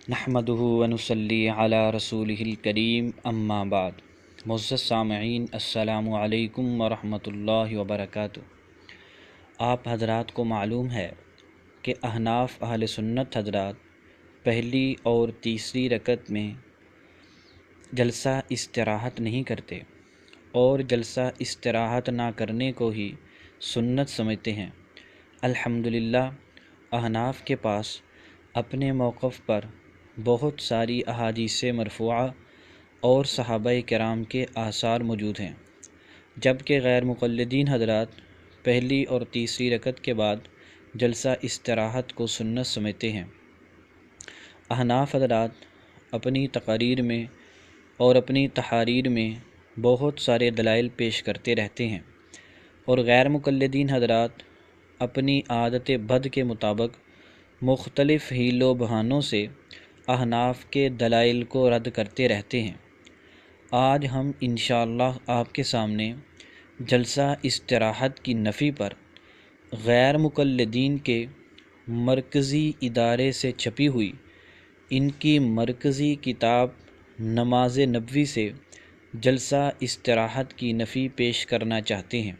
نحمدہ ونصلی علی رسولہ الکریم اما بعد۔ معزز سامعین، السلام علیکم ورحمۃ اللہ وبرکاتہ۔ آپ حضرات کو معلوم ہے کہ احناف اہل سنت حضرات پہلی اور تیسری رکعت میں جلسہ استراحت نہیں کرتے اور جلسہ استراحت نہ کرنے کو ہی سنت سمجھتے ہیں۔ الحمدللہ احناف کے پاس اپنے موقف پر بہت ساری احادیث مرفوعہ اور صحابہ کرام کے آثار موجود ہیں، جبکہ غیر مقلدین حضرات پہلی اور تیسری رکعت کے بعد جلسہ استراحت کو سنت سمجھتے ہیں۔ احناف حضرات اپنی تقاریر میں اور اپنی تحاریر میں بہت سارے دلائل پیش کرتے رہتے ہیں، اور غیر مقلدین حضرات اپنی عادت بد کے مطابق مختلف حیل و بہانوں سے احناف کے دلائل کو رد کرتے رہتے ہیں۔ آج ہم انشاءاللہ آپ کے سامنے جلسہ استراحت کی نفی پر غیر مقلدین کے مرکزی ادارے سے چھپی ہوئی ان کی مرکزی کتاب نماز نبوی سے جلسہ استراحت کی نفی پیش کرنا چاہتے ہیں۔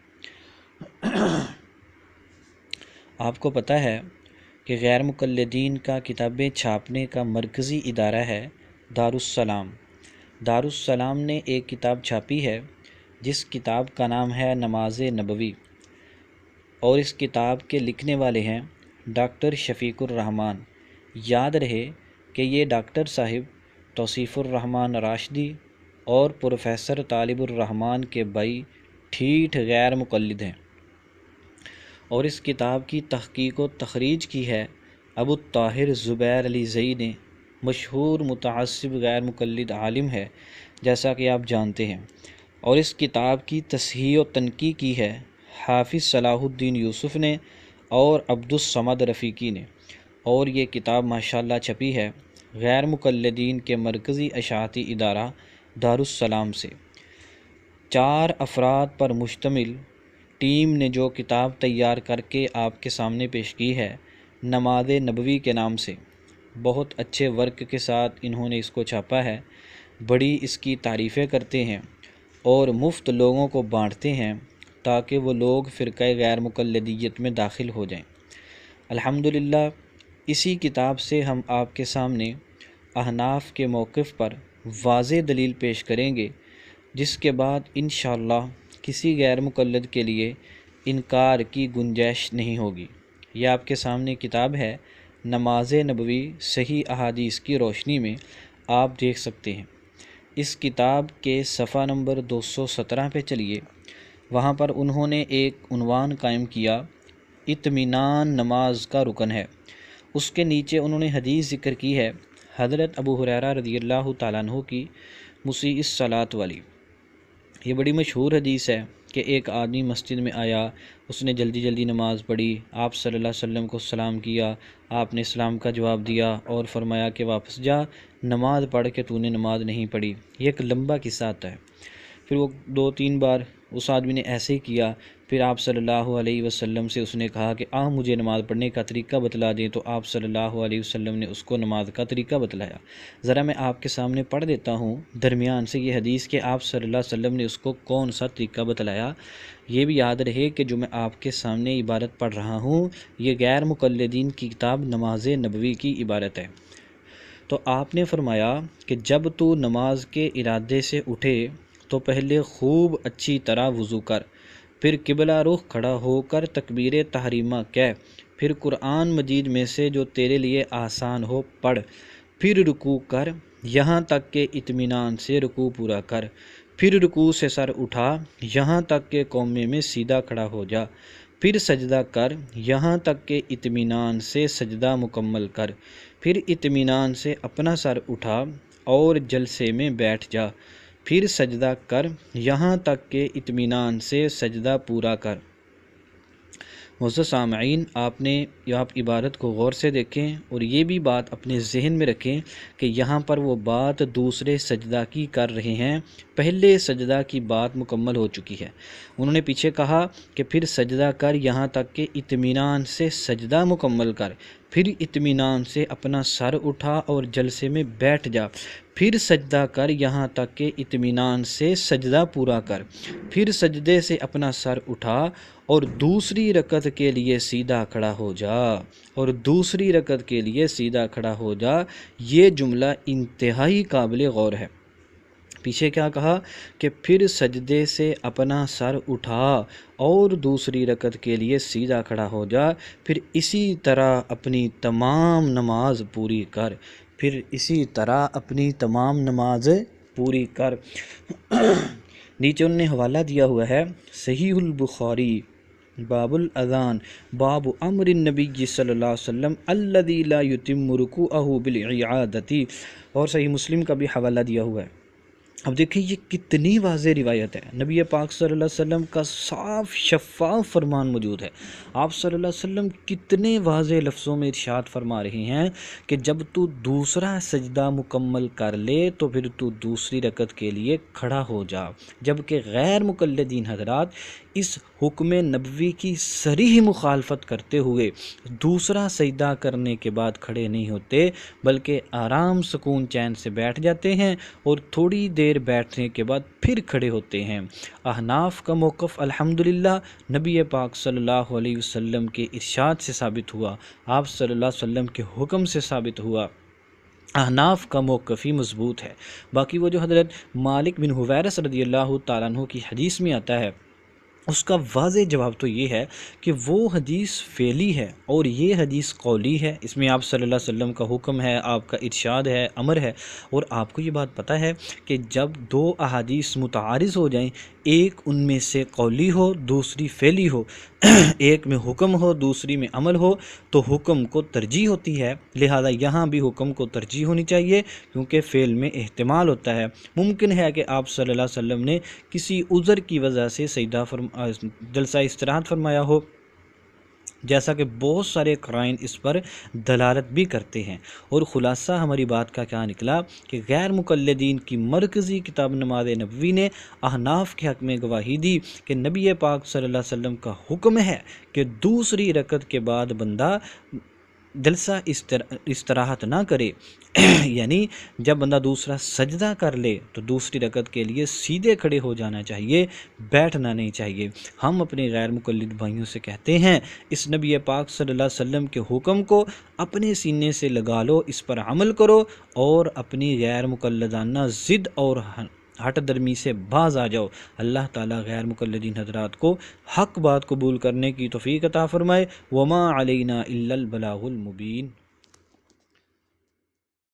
آپ کو پتہ ہے کہ غیر مقلدین کا کتابیں چھاپنے کا مرکزی ادارہ ہے دارالسلام۔ دارالسلام نے ایک کتاب چھاپی ہے جس کتاب کا نام ہے نماز نبوی، اور اس کتاب کے لکھنے والے ہیں ڈاکٹر شفیق الرحمن۔ یاد رہے کہ یہ ڈاکٹر صاحب توصیف الرحمن راشدی اور پروفیسر طالب الرحمن کے بھائی ٹھیٹھ غیر مقلد ہیں، اور اس کتاب کی تحقیق و تخریج کی ہے ابو الطاہر زبیر علی زئی نے، مشہور متعصب غیر مقلد عالم ہے جیسا کہ آپ جانتے ہیں، اور اس کتاب کی تصحیح و تنقیح کی ہے حافظ صلاح الدین یوسف نے اور عبدالصمد رفیقی نے، اور یہ کتاب ماشاءاللہ چھپی ہے غیر مقلدین کے مرکزی اشاعتی ادارہ دارالسلام سے۔ 4 افراد پر مشتمل ٹیم نے جو کتاب تیار کر کے آپ کے سامنے پیش کی ہے نماز نبوی کے نام سے، بہت اچھے ورک کے ساتھ انہوں نے اس کو چھاپا ہے، بڑی اس کی تعریفیں کرتے ہیں اور مفت لوگوں کو بانٹتے ہیں تاکہ وہ لوگ فرقہ غیر مقلدیت میں داخل ہو جائیں۔ الحمدللہ اسی کتاب سے ہم آپ کے سامنے احناف کے موقف پر واضح دلیل پیش کریں گے، جس کے بعد انشاءاللہ کسی غیر مقلد کے لیے انکار کی گنجائش نہیں ہوگی۔ یہ آپ کے سامنے کتاب ہے نماز نبوی صحیح احادیث کی روشنی میں، آپ دیکھ سکتے ہیں۔ اس کتاب کے صفحہ نمبر 217 پہ چلیے، وہاں پر انہوں نے ایک عنوان قائم کیا، اطمینان نماز کا رکن ہے۔ اس کے نیچے انہوں نے حدیث ذکر کی ہے حضرت ابو ہریرہ رضی اللہ تعالیٰ عنہ کی مسیء الصلاۃ والی۔ یہ بڑی مشہور حدیث ہے کہ ایک آدمی مسجد میں آیا، اس نے جلدی جلدی نماز پڑھی، آپ صلی اللہ علیہ وسلم کو سلام کیا، آپ نے سلام کا جواب دیا اور فرمایا کہ واپس جا، نماز پڑھ کے تو نے نماز نہیں پڑھی۔ یہ ایک لمبا قصہ آتا ہے۔ پھر وہ 2-3 بار اس آدمی نے ایسے ہی کیا، پھر آپ صلی اللہ علیہ وسلم سے اس نے کہا کہ مجھے نماز پڑھنے کا طریقہ بتلا دیں، تو آپ صلی اللہ علیہ وسلم نے اس کو نماز کا طریقہ بتلایا۔ ذرا میں آپ کے سامنے پڑھ دیتا ہوں درمیان سے یہ حدیث کہ آپ صلی اللہ علیہ وسلم نے اس کو کون سا طریقہ بتلایا۔ یہ بھی یاد رہے کہ جو میں آپ کے سامنے عبارت پڑھ رہا ہوں یہ غیر مقلدین کی کتاب نماز نبوی کی عبارت ہے۔ تو آپ نے فرمایا کہ جب تو نماز کے ارادے سے اٹھے تو پہلے خوب اچھی طرح وضو کر، پھر قبلہ رخ کھڑا ہو کر تکبیر تحریمہ کہہ، پھر قرآن مجید میں سے جو تیرے لیے آسان ہو پڑھ، پھر رکوع کر یہاں تک کہ اطمینان سے رکوع پورا کر، پھر رکوع سے سر اٹھا یہاں تک کہ قومے میں سیدھا کھڑا ہو جا، پھر سجدہ کر یہاں تک کہ اطمینان سے سجدہ مکمل کر، پھر اطمینان سے اپنا سر اٹھا اور جلسے میں بیٹھ جا، پھر سجدہ کر یہاں تک کہ اطمینان سے سجدہ پورا کر۔ معزز سامعین، آپ عبارت کو غور سے دیکھیں اور یہ بھی بات اپنے ذہن میں رکھیں کہ یہاں پر وہ بات دوسرے سجدہ کی کر رہے ہیں، پہلے سجدہ کی بات مکمل ہو چکی ہے۔ انہوں نے پیچھے کہا کہ پھر سجدہ کر یہاں تک کہ اطمینان سے سجدہ مکمل کر، پھر اطمینان سے اپنا سر اٹھا اور جلسے میں بیٹھ جا، پھر سجدہ کر یہاں تک کہ اطمینان سے سجدہ پورا کر، پھر سجدے سے اپنا سر اٹھا اور دوسری رکعت کے لیے سیدھا کھڑا ہو جا، اور دوسری رکعت کے لیے سیدھا کھڑا ہو جا۔ یہ جملہ انتہائی قابل غور ہے۔ پیچھے کیا کہا کہ پھر سجدے سے اپنا سر اٹھا اور دوسری رکعت کے لیے سیدھا کھڑا ہو جا، پھر اسی طرح اپنی تمام نماز پوری کر، پھر اسی طرح اپنی تمام نماز پوری کر۔ نیچے انہوں نے حوالہ دیا ہوا ہے صحیح البخاری باب الاذان باب امر النبی صلی اللہ علیہ وسلم الذی لا یتم رکوعہ بالاعادۃ، اور صحیح مسلم کا بھی حوالہ دیا ہوا ہے۔ اب دیکھیں یہ کتنی واضح روایت ہے، نبی پاک صلی اللہ علیہ وسلم کا صاف شفاف فرمان موجود ہے۔ آپ صلی اللہ علیہ وسلم کتنے واضح لفظوں میں ارشاد فرما رہے ہیں کہ جب تو دوسرا سجدہ مکمل کر لے تو پھر تو دوسری رکعت کے لیے کھڑا ہو جا، جبکہ غیر مقلدین حضرات اس حکم نبوی کی صریح مخالفت کرتے ہوئے دوسرا سجدہ کرنے کے بعد کھڑے نہیں ہوتے، بلکہ آرام سکون چین سے بیٹھ جاتے ہیں اور تھوڑی دیر بیٹھنے کے بعد پھر کھڑے ہوتے ہیں۔ احناف کا موقف الحمدللہ نبی پاک صلی اللہ علیہ وسلم کے ارشاد سے ثابت ہوا، آپ صلی اللہ علیہ وسلم کے حکم سے ثابت ہوا۔ احناف کا موقف ہی مضبوط ہے۔ باقی وہ جو حضرت مالک بن حویرث رضی اللہ تعالیٰ عنہ کی حدیث میں آتا ہے، اس کا واضح جواب تو یہ ہے کہ وہ حدیث فعلی ہے اور یہ حدیث قولی ہے۔ اس میں آپ صلی اللہ علیہ وسلم کا حکم ہے، آپ کا ارشاد ہے، امر ہے، اور آپ کو یہ بات پتہ ہے کہ جب دو احادیث متعارض ہو جائیں، ایک ان میں سے قولی ہو دوسری فعلی ہو، ایک میں حکم ہو دوسری میں عمل ہو، تو حکم کو ترجیح ہوتی ہے، لہذا یہاں بھی حکم کو ترجیح ہونی چاہیے، کیونکہ فعل میں احتمال ہوتا ہے۔ ممکن ہے کہ آپ صلی اللہ علیہ وسلم نے کسی عذر کی وجہ سے سجدہ جلسہ استراحت فرمایا ہو، جیسا کہ بہت سارے قرائن اس پر دلالت بھی کرتے ہیں۔ اور خلاصہ ہماری بات کا کیا نکلا کہ غیر مقلدین کی مرکزی کتاب نماز نبوی نے احناف کے حق میں گواہی دی کہ نبی پاک صلی اللہ علیہ وسلم کا حکم ہے کہ دوسری رکعت کے بعد بندہ جلسہ استراحت نہ کرے، یعنی جب بندہ دوسرا سجدہ کر لے تو دوسری رکعت کے لیے سیدھے کھڑے ہو جانا چاہیے، بیٹھنا نہیں چاہیے۔ ہم اپنے غیر مقلد بھائیوں سے کہتے ہیں اس نبی پاک صلی اللہ علیہ وسلم کے حکم کو اپنے سینے سے لگا لو، اس پر عمل کرو، اور اپنی غیر مقلدانہ ضد اور ہٹ درمی سے باز آ جاؤ۔ اللہ تعالیٰ غیر مقلدین حضرات کو حق بات قبول کرنے کی توفیق عطا فرمائے۔ وما علینا الا البلاغ المبین۔